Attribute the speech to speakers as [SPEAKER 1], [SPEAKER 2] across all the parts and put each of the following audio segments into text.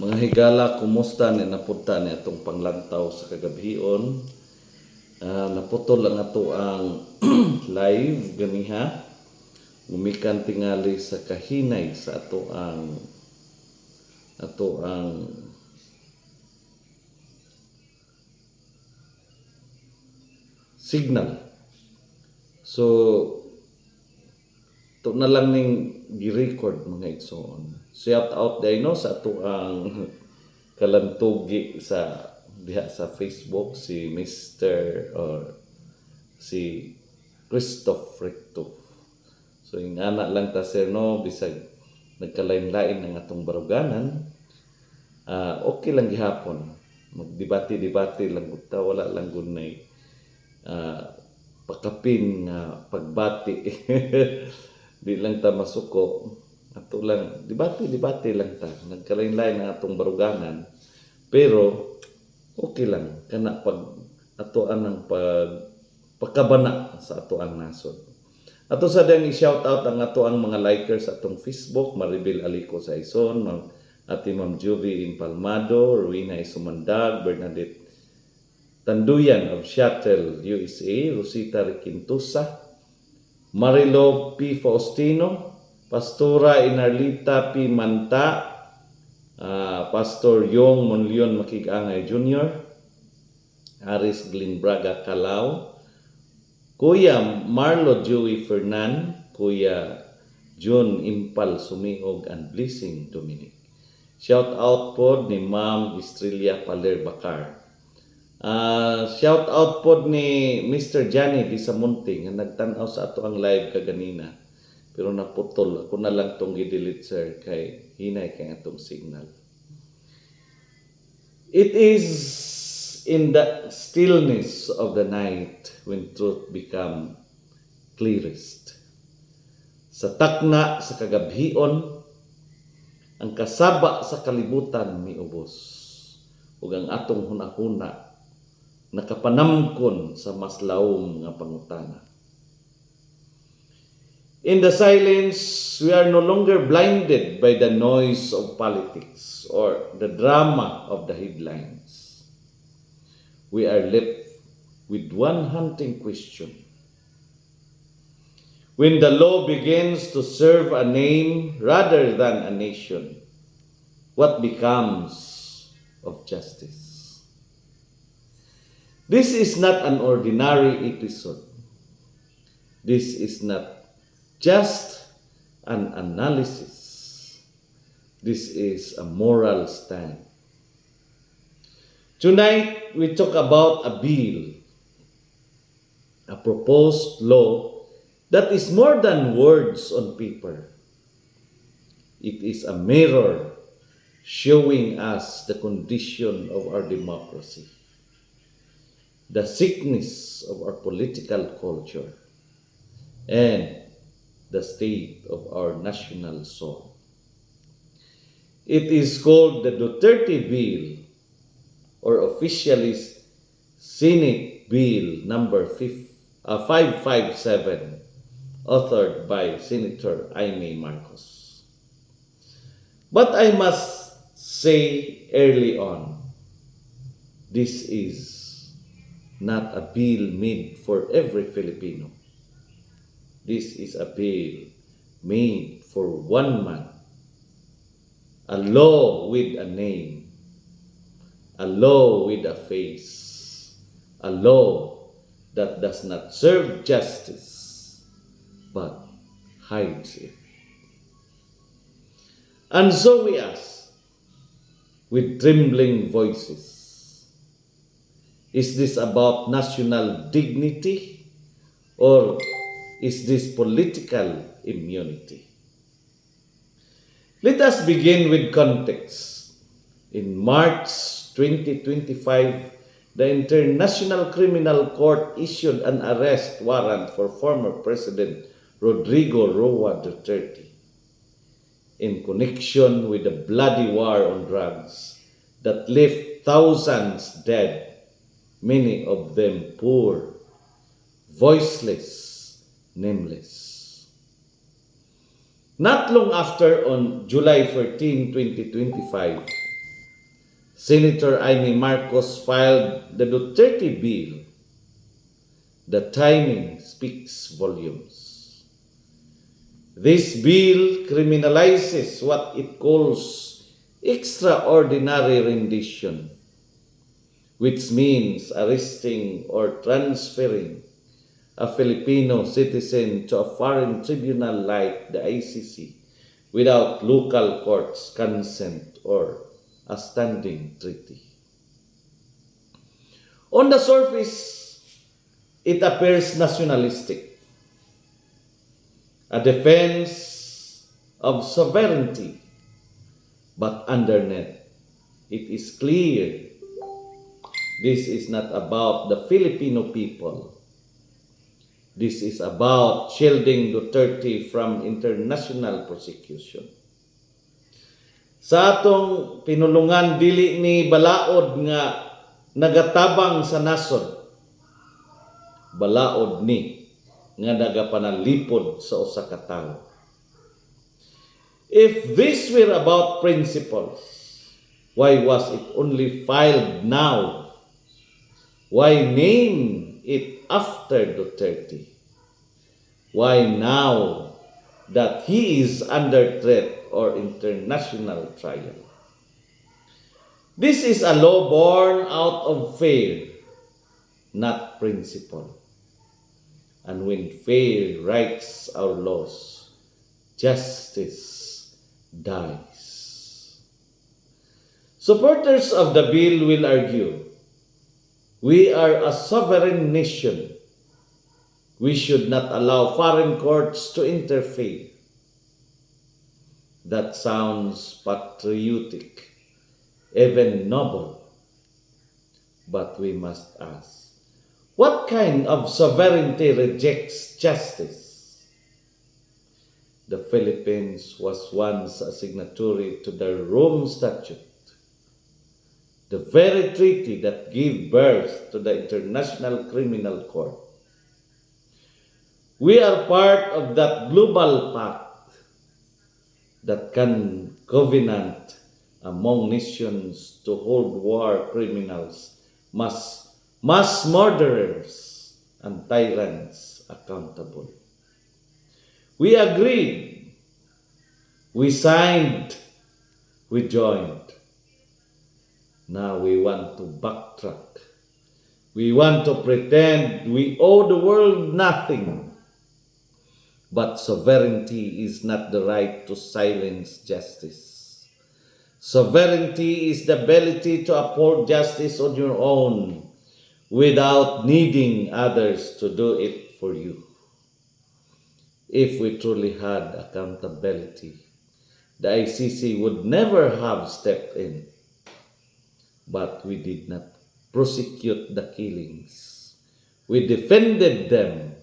[SPEAKER 1] Mga higala, kumusta ni napunta ni atong panglantaw sa kagabhion. Naputol lang ato ang live ganiha. Gumikan tingali sa kahinay sa ato ang signal. So ito na lang ning gi-record mga igsoon. Shout out day no sa ato ang kalantugi sa diha sa Facebook si Mr. or si Christoph Recto. So yung anak lang ta sir no bisag nagkalain-lain ng atong baruganan. Okay lang gihapon. Magdebate-debate lang ta, wala lang gunay pakapin nga pagbati. Di lang ta masuko. Ato lang debate lang ta. Nagkalain-lain ang atong baruganan. Pero okay lang kana pag atoan ng pagkabana sa atoang nasod. Ato sa dang i-shout out ang atoang mga likers sa atong Facebook, Maribel Alico sa Ison, Ate Ma'am Juvie Impalmado, Rowena Isumandag, Bernadette Tanduyan of Seattle, USA, Rosita Riquintusa, Marilo P. Faustino, Pastora Inarlita P. Manta, Pastor Yong Monleon Makig-Angay Jr., Aris Glinbraga Calao, Kuya Marlo Joey Fernan, Kuya John Impal Sumiog and Blessing Dominic. Shout out po ni Ma'am Estrella Paler Bacar. Shout out po ni Mr. Johnny Di Samunting nga nagtanaw sa ato ang live kaganina. Pero naputol. Ako na lang itong i-delete sir kay hinay kay atong signal. It is in the stillness of the night when truth become clearest. Sa takna sa kagabhion, ang kasaba sa kalibutan miubos. Ug ang atong hunahuna nakapanamkon sa mas lawom nga pangutana. In the silence, we are no longer blinded by the noise of politics or the drama of the headlines. We are left with one haunting question. When the law begins to serve a name rather than a nation, what becomes of justice? This is not an ordinary episode. This is not just an analysis. This is a moral stand. Tonight, we talk about a bill, a proposed law that is more than words on paper. It is a mirror showing us the condition of our democracy, the sickness of our political culture, and the state of our national soul. It is called the Duterte Bill, or officially Senate Bill number 557, authored by Senator Aimee Marcos. But I must say early on, this is not a bill made for every Filipino. This is a bill made for one man, a law with a name, a law with a face, a law that does not serve justice but hides it. And so we ask, with trembling voices, is this about national dignity or is this political immunity? Let us begin with context. In March 2025, the International Criminal Court issued an arrest warrant for former President Rodrigo Roa Duterte in connection with the bloody war on drugs that left thousands dead, many of them poor, voiceless, nameless. Not long after, on July 14, 2025, Senator Amy Marcos filed the Duterte bill. The timing speaks volumes. This bill criminalizes what it calls extraordinary rendition, which means arresting or transferring a Filipino citizen to a foreign tribunal like the ICC without local court's consent or a standing treaty. On the surface, it appears nationalistic, a defense of sovereignty, but underneath, it is clear this is not about the Filipino people. This is about shielding Duterte from international prosecution. Sa atong pinulungan, dili ni balaod nga nagatabang sa nasod. Balaod ni nga nagapanalipod sa usa ka tawo. If this were about principles, why was it only filed now? Why name it after Duterte? Why now that he is under threat or international trial? This is a law born out of fear, not principle. And when fear writes our laws, justice dies. Supporters of the bill will argue, we are a sovereign nation. We should not allow foreign courts to interfere. That sounds patriotic, even noble. But we must ask, what kind of sovereignty rejects justice? The Philippines was once a signatory to the Rome Statute, the very treaty that gave birth to the International Criminal Court. We are part of that global pact that can covenant among nations to hold war criminals, mass murderers, and tyrants accountable. We agreed, we signed, we joined. Now we want to backtrack. We want to pretend we owe the world nothing. But sovereignty is not the right to silence justice. Sovereignty is the ability to uphold justice on your own without needing others to do it for you. If we truly had accountability, the ICC would never have stepped in. But we did not prosecute the killings. We defended them.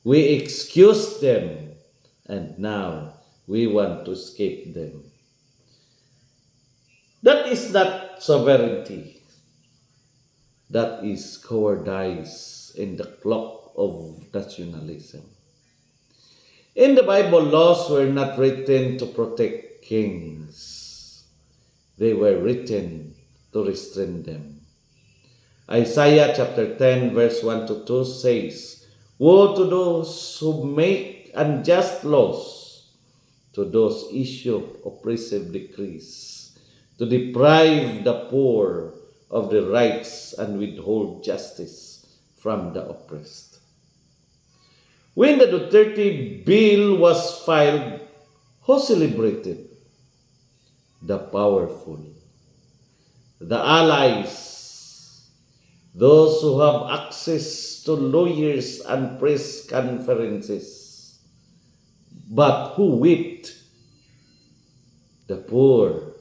[SPEAKER 1] We excused them. And now we want to escape them. That is not sovereignty. That is cowardice in the cloak of nationalism. In the Bible, laws were not written to protect kings. They were written to restrain them. Isaiah chapter 10 verse 1 to 2 says, woe to those who make unjust laws, to those issue oppressive decrees, to deprive the poor of their rights and withhold justice from the oppressed. When the Duterte bill was filed, who celebrated? The powerful, the allies, those who have access to lawyers and press conferences. But who wept? The poor,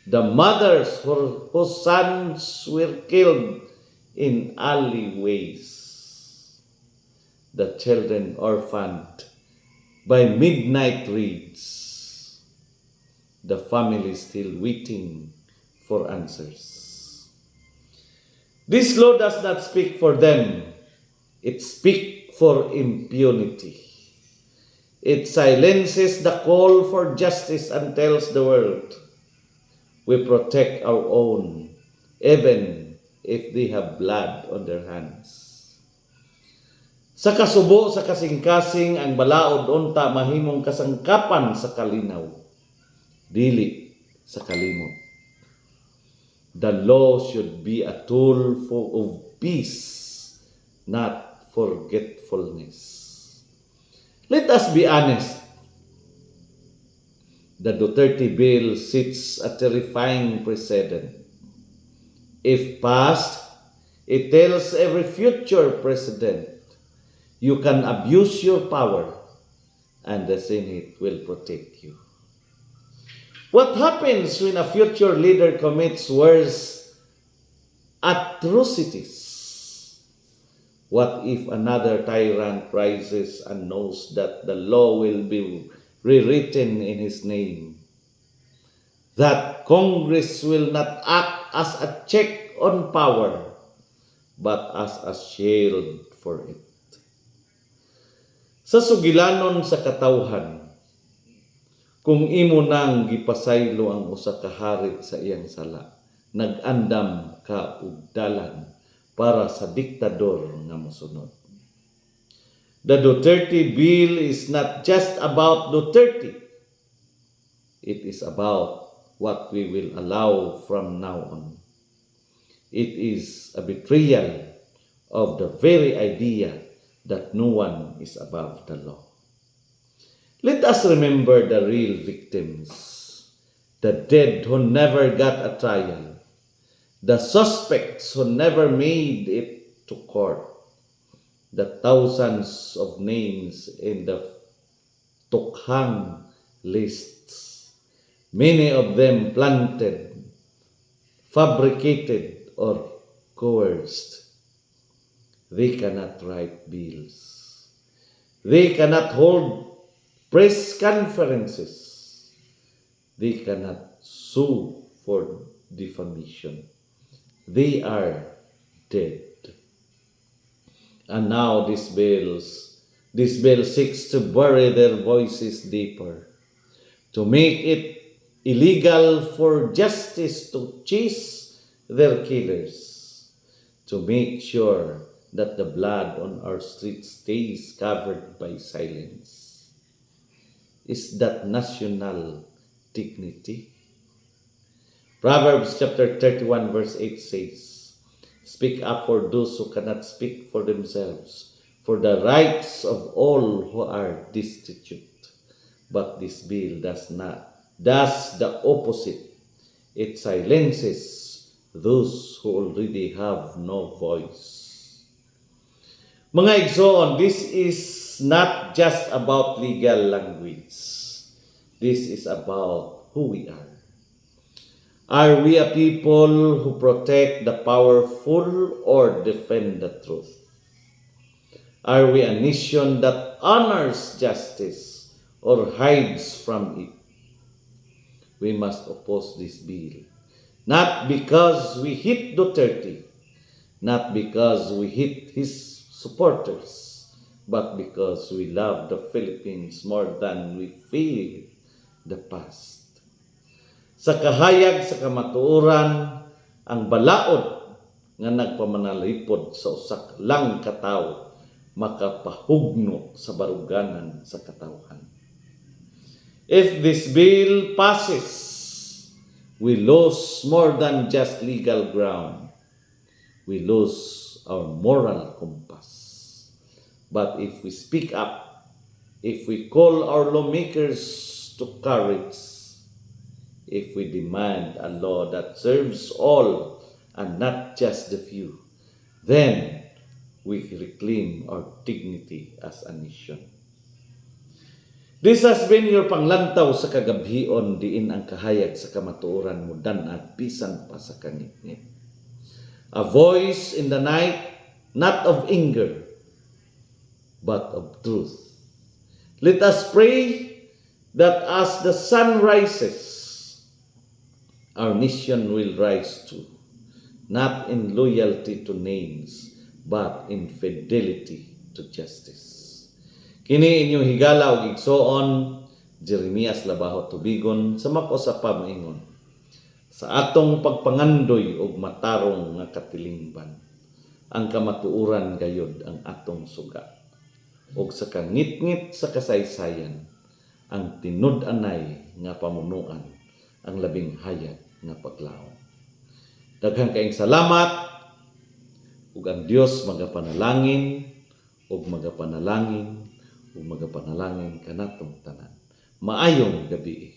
[SPEAKER 1] the mothers whose sons were killed in alleyways, the children orphaned by midnight raids, the family still waiting for answers. This law does not speak for them. It speaks for impunity. It silences the call for justice and tells the world, we protect our own, even if they have blood on their hands. Sa kasubo sa kasing-kasing ang balaod unta mahimong kasangkapan sa kalinaw, dili sa kalimot. The law should be a tool of peace, not forgetfulness. Let us be honest. The Duterte bill sets a terrifying precedent. If passed, it tells every future president, you can abuse your power and the Senate will protect you. What happens when a future leader commits worse atrocities? What if another tyrant rises and knows that the law will be rewritten in his name? That Congress will not act as a check on power, but as a shield for it. Sa sugilanon sa katawhan, kung imo nang gipasaylo ang usa ka hari sa iyang sala, nag-andam ka og dalan para sa diktador nga mosunod. The Duterte bill is not just about Duterte. It is about what we will allow from now on. It is a betrayal of the very idea that no one is above the law. Let us remember the real victims, the dead who never got a trial, the suspects who never made it to court, the thousands of names in the tukhang lists, many of them planted, fabricated, or coerced. They cannot write bills. They cannot hold press conferences. They cannot sue for defamation. They are dead. And now this bill seeks to bury their voices deeper, to make it illegal for justice to chase their killers, to make sure that the blood on our streets stays covered by silence. Is that national dignity? Proverbs chapter 31 verse 8 says, "Speak up for those who cannot speak for themselves, for the rights of all who are destitute." But this bill does the opposite. It silences those who already have no voice. Mga igsoon, this is not just about legal language. This is about who we are. Are we a people who protect the powerful or defend the truth? Are we a nation that honors justice or hides from it? We must oppose this bill. Not because we hate Duterte, not because we hate his supporters, but because we love the Philippines more than we fear the past. Sa kahayag sa kamatuoran, ang balaod nga nagpamanalipod sa usak lang katawo makapahugno sa baruganan sa katawhan. If this bill passes, we lose more than just legal ground. We lose our moral compass. But if we speak up, if we call our lawmakers to courage, if we demand a law that serves all and not just the few, then we reclaim our dignity as a nation. This has been your panglantaw sa kagabhion, diin ang kahayag sa kamatuoran mo danag bisan pa sa kangit-ngit. A voice in the night, not of anger, but of truth. Let us pray that as the sun rises, our nation will rise too, not in loyalty to names, but in fidelity to justice. Kini inyong higala og igsoon, Jeremias Labaho Tubigon, sa mako sa pamaingon. sa atong pagpangandoy og matarong nga katilingban, ang kamatuoran gayud ang atong suga. Og sa kangit-ngit sa kasaysayan, ang tinud-anay nga pamunuan, ang labing hayag nga paglaom. Daghang kaayong salamat, ug ang Dios magapanalangin ug magapanalangin kanatong tanan. Maayong gabi.